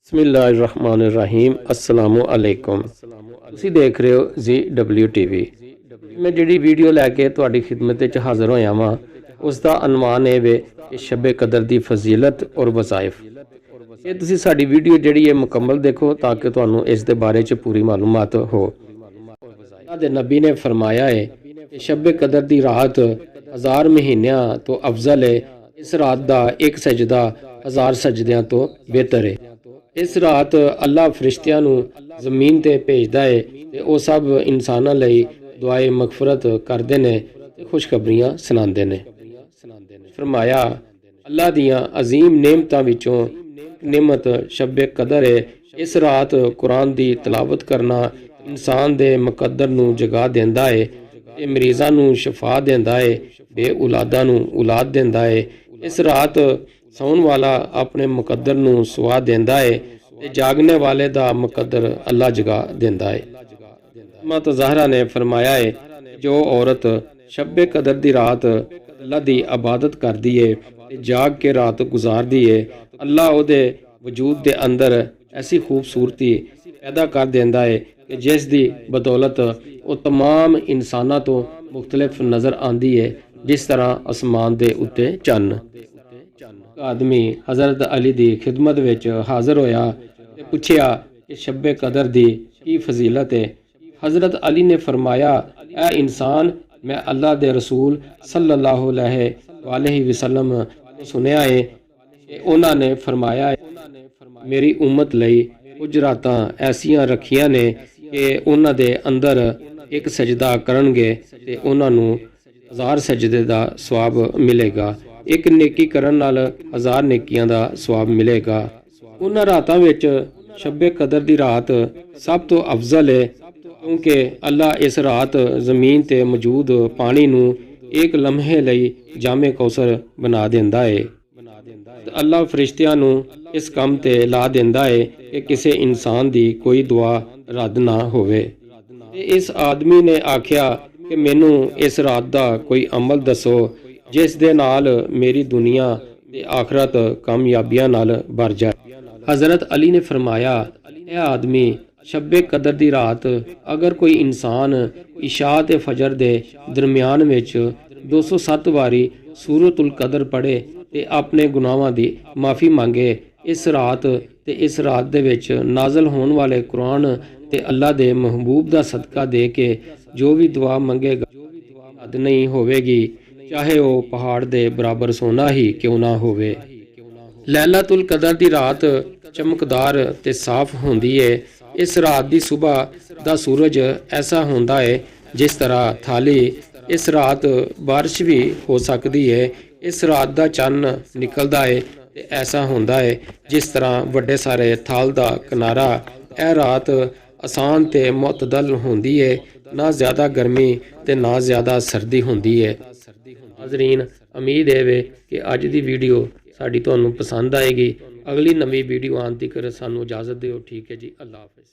बिस्मिल्लाहिर्रहमानिर्रहीम अस्सलामु अलैकुम। ਤੁਸੀਂ ਦੇਖ ਰਹੇ ਹੋ ZW TV। मैं ਜਿਹੜੀ ਵੀਡੀਓ ਲੈ ਕੇ ਤੁਹਾਡੀ ਖਿਦਮਤ ਵਿੱਚ ਹਾਜ਼ਰ ਹੋਇਆ ਵਾਂ ਉਸ ਦਾ ਅਨਵਾਨ ਇਹ ਵੇ ਕਿ ਸ਼ਬ ਕਦਰ ਦੀ ਫਜ਼ੀਲਤ ਔਰ ਵਜ਼ਾਇਫ। ਇਹ ਤੁਸੀਂ ਸਾਡੀ ਵੀਡੀਓ ਜਿਹੜੀ ਹੈ ਮੁਕੰਮਲ ਦੇਖੋ ਤਾਂ ਕਿ ਤੁਹਾਨੂੰ ਇਸ ਦੇ ਬਾਰੇ 'ਚ ਪੂਰੀ ਮਾਲੂਮਾਤ ਹੋ। ਅੱਲਾਹ ਦੇ ਨਬੀ ਨੇ ਫਰਮਾਇਆ ਹੈ ਕਿ ਸ਼ਬ ਕਦਰ ਦੀ ਰਾਤ 1000 ਮਹੀਨਿਆਂ ਤੋਂ ਅਫਜ਼ਲ ਹੈ। ਇਸ ਰਾਤ ਦਾ ਇੱਕ ਸਜਦਾ 1000 ਸਜਦਿਆਂ ਤੋਂ ਬਿਹਤਰ ਹੈ। ਇਸ ਰਾਤ ਅੱਲਾਹ ਫਰਿਸ਼ਤਿਆਂ ਨੂੰ ਜ਼ਮੀਨ ਤੇ ਭੇਜਦਾ ਹੈ ਤੇ ਉਹ ਸਭ ਇਨਸਾਨਾਂ ਲਈ ਦੁਆਏ ਮਗਫਰਤ ਕਰਦੇ ਨੇ ਤੇ ਖੁਸ਼ਖਬਰੀਆਂ ਸੁਣਾਉਂਦੇ ਨੇ। ਫਰਮਾਇਆ ਅੱਲਾਹ ਦੀਆਂ ਅਜ਼ੀਮ ਨੇਮਤਾਂ ਵਿੱਚੋਂ ਨਿਮਤ ਸ਼ਬ ਕਦਰ ਹੈ। ਇਸ ਰਾਤ ਕੁਰਾਨ ਦੀ ਤਲਾਵਤ ਕਰਨਾ ਇਨਸਾਨ ਦੇ ਮੁਕੱਦਰ ਨੂੰ ਜਗਾ ਦਿੰਦਾ ਹੈ ਤੇ ਮਰੀਜ਼ਾਂ ਨੂੰ ਸ਼ਫਾ ਦਿੰਦਾ ਹੈ, ਬੇਔਲਾਦਾਂ ਨੂੰ ਔਲਾਦ ਦਿੰਦਾ ਹੈ। ਇਸ ਰਾਤ ਸੌਣ ਵਾਲਾ ਆਪਣੇ ਮੁਕੱਦਰ ਨੂੰ ਸੁਆ ਦਿੰਦਾ ਹੈ ਤੇ ਜਾਗਨੇ ਵਾਲੇ ਦਾ ਮੁਕੱਦਰ ਅੱਲਾਹ ਜਗਾ ਦਿੰਦਾ ਹੈ। ਮਾਤਾ ਜ਼ਹਰਾ ਨੇ ਫਰਮਾਇਆ ਹੈ ਜੋ ਔਰਤ ਸ਼ਬ ਕਦਰ ਦੀ ਰਾਤ ਅੱਲਾਹ ਦੀ ਇਬਾਦਤ ਕਰਦੀ ਹੈ ਤੇ ਜਾਗ ਕੇ ਰਾਤ ਗੁਜ਼ਾਰਦੀ ਹੈ, ਅੱਲਾਹ ਉਹਦੇ ਵਜੂਦ ਦੇ ਅੰਦਰ ਐਸੀ ਖੂਬਸੂਰਤੀ ਪੈਦਾ ਕਰ ਦਿੰਦਾ ਹੈ ਕਿ ਜਿਸ ਦੀ ਬਦੌਲਤ ਉਹ तमाम ਇਨਸਾਨਾਂ ਤੋਂ ਮੁਖਤਲਿਫ ਨਜ਼ਰ ਆਉਂਦੀ ਹੈ, ਜਿਸ ਤਰ੍ਹਾਂ ਅਸਮਾਨ ਦੇ ਉੱਤੇ ਚੰਨ। ਆਦਮੀ ਹਜ਼ਰਤ ਅਲੀ ਦੀ ਖਿਦਮਤ ਵਿੱਚ ਹਾਜ਼ਰ ਹੋਇਆ ਤੇ ਪੁੱਛਿਆ ਕਿ ਸ਼ਬ ਕਦਰ ਦੀ ਕੀ ਫਜ਼ੀਲਤ ਹੈ। ਹਜ਼ਰਤ ਅਲੀ ਨੇ ਫਰਮਾਇਆ ਐ ਇਨਸਾਨ, ਮੈਂ ਅੱਲਾਹ ਦੇ ਰਸੂਲ ਸੱਲੱਲਾਹੁ ਅਲੈਹਿ ਵਸੱਲਮ ਤੋਂ ਸੁਣਿਆ ਹੈ ਕਿ ਉਹਨਾਂ ਨੇ ਫਰਮਾਇਆ ਮੇਰੀ ਉਮਤ ਲਈ ਕੁਝ ਰਾਤਾਂ ਐਸੀਆਂ ਰੱਖੀਆਂ ਨੇ ਕਿ ਉਹਨਾਂ ਦੇ ਅੰਦਰ ਇੱਕ ਸਜਦਾ ਕਰਨਗੇ ਤੇ ਉਹਨਾਂ ਨੂੰ 1000 ਸਜਦੇ ਦਾ ਸਵਾਬ ਮਿਲੇਗਾ। ਇੱਕ ਨੇਕੀ ਕਰਨ ਨਾਲ 1000 ਨੇਕੀਆਂ ਦਾ ਸਵਾਬ ਮਿਲੇਗਾ। ਉਹਨਾਂ ਰਾਤਾਂ ਵਿੱਚ ਸ਼ਬ ਕਦਰ ਦੀ ਰਾਤ ਸਭ ਤੋਂ ਅਫਜ਼ਲ ਹੈ ਕਿਉਂਕਿ ਅੱਲਾਹ ਇਸ ਰਾਤ ਜ਼ਮੀਨ ਤੇ ਮੌਜੂਦ ਪਾਣੀ ਨੂੰ ਇੱਕ ਲਮਹੇ ਲਈ ਜਾਮੇ ਕੌਸਰ ਬਣਾ ਦਿੰਦਾ ਹੈ। ਅੱਲਾਹ ਫਰਿਸ਼ਤਿਆਂ ਨੂੰ ਇਸ ਕੰਮ ਤੇ ਲਾ ਦਿੰਦਾ ਹੈ ਕਿ ਕਿਸੇ ਇਨਸਾਨ ਦੀ ਕੋਈ ਦੁਆ ਰੱਦ ਨਾ ਹੋਵੇ। ਤੇ ਇਸ ਆਦਮੀ ਨੇ ਆਖਿਆ ਕਿ ਮੈਨੂੰ ਇਸ ਰਾਤ ਦਾ ਕੋਈ ਅਮਲ ਦੱਸੋ ਜਿਸ ਦੇ ਨਾਲ ਮੇਰੀ ਦੁਨੀਆ ਤੇ ਆਖਰਤ ਕਾਮਯਾਬੀਆਂ ਨਾਲ ਭਰ ਜਾਏ। ਹਜ਼ਰਤ ਅਲੀ ਨੇ ਫਰਮਾਇਆ ਇਹ ਆਦਮੀ ਸ਼ਬ ਕਦਰ ਦੀ ਰਾਤ ਅਗਰ ਕੋਈ ਇਨਸਾਨ ਇਸ਼ਾ ਤੇ ਫਜਰ ਦੇ ਦਰਮਿਆਨ ਵਿੱਚ 207 ਵਾਰੀ ਸੂਰਤੁਲ ਕਦਰ ਪੜ੍ਹੇ ਤੇ ਆਪਣੇ ਗੁਨਾਹਾਂ ਦੀ ਮਾਫੀ ਮੰਗੇ, ਇਸ ਰਾਤ ਦੇ ਵਿੱਚ ਨਾਜ਼ਲ ਹੋਣ ਵਾਲੇ ਕੁਰਾਨ ਤੇ ਅੱਲਾਹ ਦੇ ਮਹਿਬੂਬ ਦਾ ਸਦਕਾ ਦੇ ਕੇ ਜੋ ਵੀ ਦੁਆ ਮੰਗੇਗਾ ਹੱਦ ਨਹੀਂ ਹੋਵੇਗੀ, ਚਾਹੇ ਉਹ ਪਹਾੜ ਦੇ ਬਰਾਬਰ ਸੋਨਾ ਹੀ ਕਿਉਂ ਨਾ ਹੋਵੇ। ਲੈਲਾਤੁਲ ਕਦਰ ਦੀ ਰਾਤ ਚਮਕਦਾਰ ਤੇ ਸਾਫ਼ ਹੁੰਦੀ ਹੈ। ਇਸ ਰਾਤ ਦੀ ਸਵੇਰ ਦਾ ਸੂਰਜ ਐਸਾ ਹੁੰਦਾ ਹੈ ਜਿਸ ਤਰ੍ਹਾਂ ਥਾਲੀ। ਇਸ ਰਾਤ ਬਾਰਿਸ਼ ਵੀ ਹੋ ਸਕਦੀ ਹੈ। ਇਸ ਰਾਤ ਦਾ ਚੰਨ ਨਿਕਲਦਾ ਹੈ ਤੇ ਐਸਾ ਹੁੰਦਾ ਹੈ ਜਿਸ ਤਰ੍ਹਾਂ ਵੱਡੇ ਸਾਰੇ ਥਾਲ ਦਾ ਕਿਨਾਰਾ। ਇਹ ਰਾਤ ਆਸਾਨ ਤੇ ਮੁਤਦਲ ਹੁੰਦੀ ਹੈ, ਨਾ ਜ਼ਿਆਦਾ ਗਰਮੀ ਤੇ ਨਾ ਜ਼ਿਆਦਾ ਸਰਦੀ ਹੁੰਦੀ ਹੈ। ਹਾਜ਼ਰੀਨ, ਉਮੀਦ ਹੈ ਕਿ ਅੱਜ ਦੀ ਵੀਡੀਓ ਸਾਡੀ ਤੁਹਾਨੂੰ ਪਸੰਦ ਆਏਗੀ। ਅਗਲੀ ਨਵੀਂ ਵੀਡੀਓ ਆਉਣ ਤੱਕ ਸਾਨੂੰ ਇਜਾਜ਼ਤ ਦਿਓ। ਠੀਕ ਹੈ ਜੀ, ਅੱਲਾਹ ਹਾਫਿਜ਼।